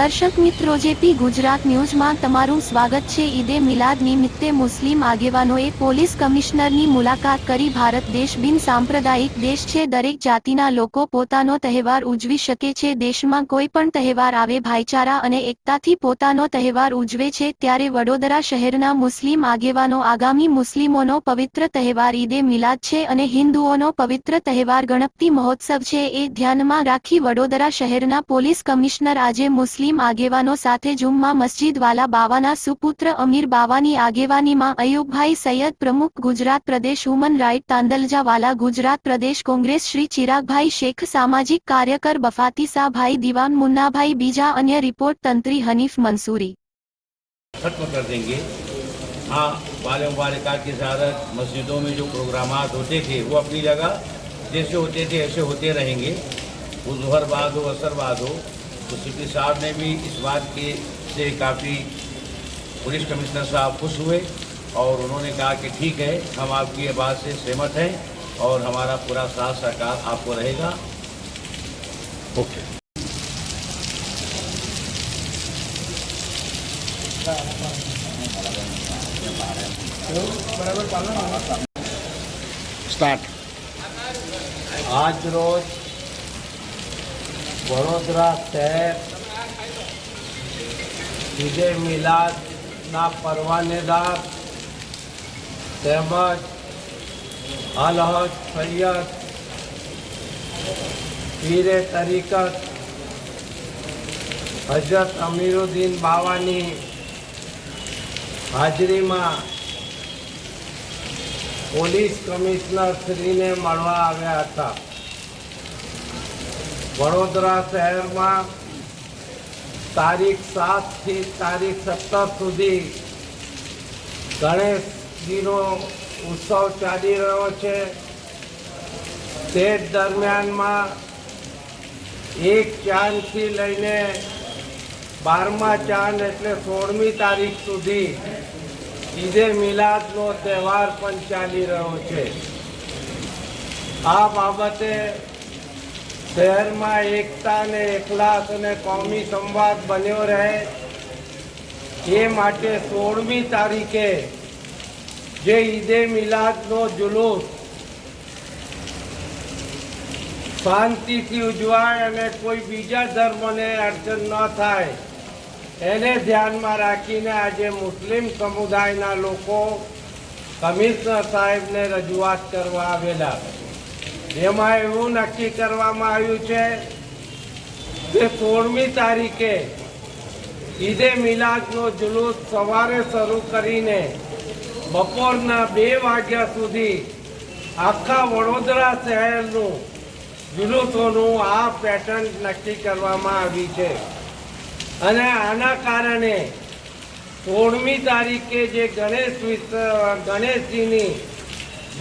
દર્શક મિત્રો, જેપી ગુજરાત ન્યૂઝમાં તમારું સ્વાગત છે। ઈદે મિલાદ નિમિત્તે મુસ્લિમ આગેવાનોએ પોલીસ કમિશનરની મુલાકાત કરી। ભારત દેશ બિન સાંપ્રદાયિક દેશ છે। દરેક જાતિના લોકો પોતાનો તહેવાર ઉજવી શકે છે। દેશમાં કોઈ પણ તહેવાર આવે ભાઈચારા અને એકતાથી પોતાનો તહેવાર ઉજવે છે। ત્યારે વડોદરા શહેરના મુસ્લિમ આગેવાનો આગામી મુસ્લિમોનો પવિત્ર તહેવાર ઈદે મિલાદ છે અને હિન્દુઓનો પવિત્ર તહેવાર ગણપતિ મહોત્સવ છે, એ ધ્યાનમાં રાખી વડોદરા શહેરના પોલીસ કમિશનર આજે મુસ્લિમ આગેવાનો સાથે જુમ્મા મસ્જિદ વાલા બાવાના સુપુત્ર અમીર બાવાની આગેવાનીમાં અયુબભાઈ સૈયદ પ્રમુખ ગુજરાત પ્રદેશ હુમન રાઇટ તાંદલજા વાલા ગુજરાત प्रदेश कांग्रेस श्री चिरागभाई शेख सामाजिक कार्यकर बफातीसा भाई दीवान मुन्नाभाई बीजा अन्य रिपोर्ट तंत्री हनीफ मंसूरी खत्म कर देंगे। हाँ, वाले मुबारकात की ज़्यारत मस्जिदों में जो प्रोग्राम होते थे वो अपनी जगह जैसे होते थे ऐसे होते रहेंगे। वो ज़ोहर बाद हो असर बाद हो, तो सीपी साहब ने भी इस बात के से काफ़ी पुलिस कमिश्नर साहब खुश हुए और उन्होंने कहा कि ठीक है, हम आपकी ये बात से सहमत हैं और हमारा पूरा साथ सहकार आपको रहेगा। ओके। स्टार्ट। आज रोज वडोदरा शहर ईदे मिलादना परवानेदार તેમજ અલહદ સૈયદ પીરે તરીકત હજરત અમીરુદ્દીન બાવાની હાજરીમાં પોલીસ કમિશનર શ્રીને મળવા આવ્યા હતા। વડોદરા શહેરમાં તારીખ 7 થી તારીખ 17 સુધી ગણેશજીનો ઉત્સવ ચાલી રહ્યો છે। તે દરમિયાનમાં 1 ચાંદથી લઈને 12મા ચાંદ એટલે 16મી તારીખ સુધી ઈદે મિલાદનો તહેવાર પણ ચાલી રહ્યો છે। આ બાબતે શહેરમાં એકતા અને એકલાસ અને કોમી સંવાદ બન્યો રહે એ માટે 16મી તારીખે જે ઈદે મિલાદનો જુલુસ શાંતિથી ઉજવાય અને કોઈ બીજા ધર્મને અડચણ ન થાય એને ધ્યાનમાં રાખીને આજે મુસ્લિમ સમુદાયના લોકો કમિશનર સાહેબને રજૂઆત કરવા આવેલા। જેમાં એવું નક્કી કરવામાં આવ્યું છે કે 16મી તારીખે ઈદે મિલાદનો જુલુસ સવારે શરૂ કરીને બપોરના 2 વાગ્યા સુધી આખા વડોદરા શહેરનું જુલુસોનું આ પેટર્ન નક્કી કરવામાં આવી છે અને આના કારણે 16મી તારીખે જે ગણેશજીની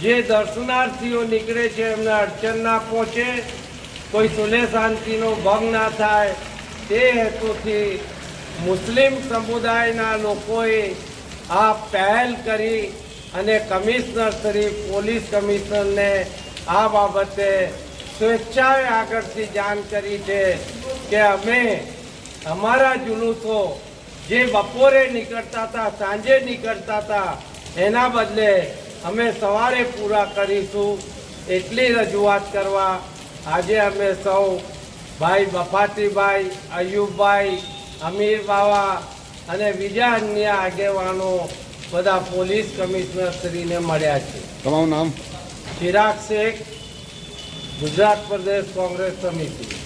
જે દર્શનાર્થીઓ નીકળે છે એમને અડચણ ના પહોંચે, કોઈ સુલે શાંતિનો ભંગ ના થાય તે હેતુથી મુસ્લિમ સમુદાયના લોકોએ આ પહેલ કરી અને કમિશનર શ્રી પોલીસ કમિશનરને આ બાબતે સ્વેચ્છાએ આગળથી જાણ કરી છે કે અમે અમારા જુલુસો જે બપોરે નીકળતા હતા, સાંજે નીકળતા હતા, એના બદલે અમે સવારે પૂરા કરીશું એટલી રજૂઆત કરવા આજે અમે સૌ ભાઈ બફાતીભાઈ, અયુબભાઈ, અમીર બાવા અને બીજા અન્ય આગેવાનો બધા પોલીસ કમિશનર શ્રીને મળ્યા છે। તમારું નામ? ચિરાગ શેખ, ગુજરાત પ્રદેશ કોંગ્રેસ સમિતિ।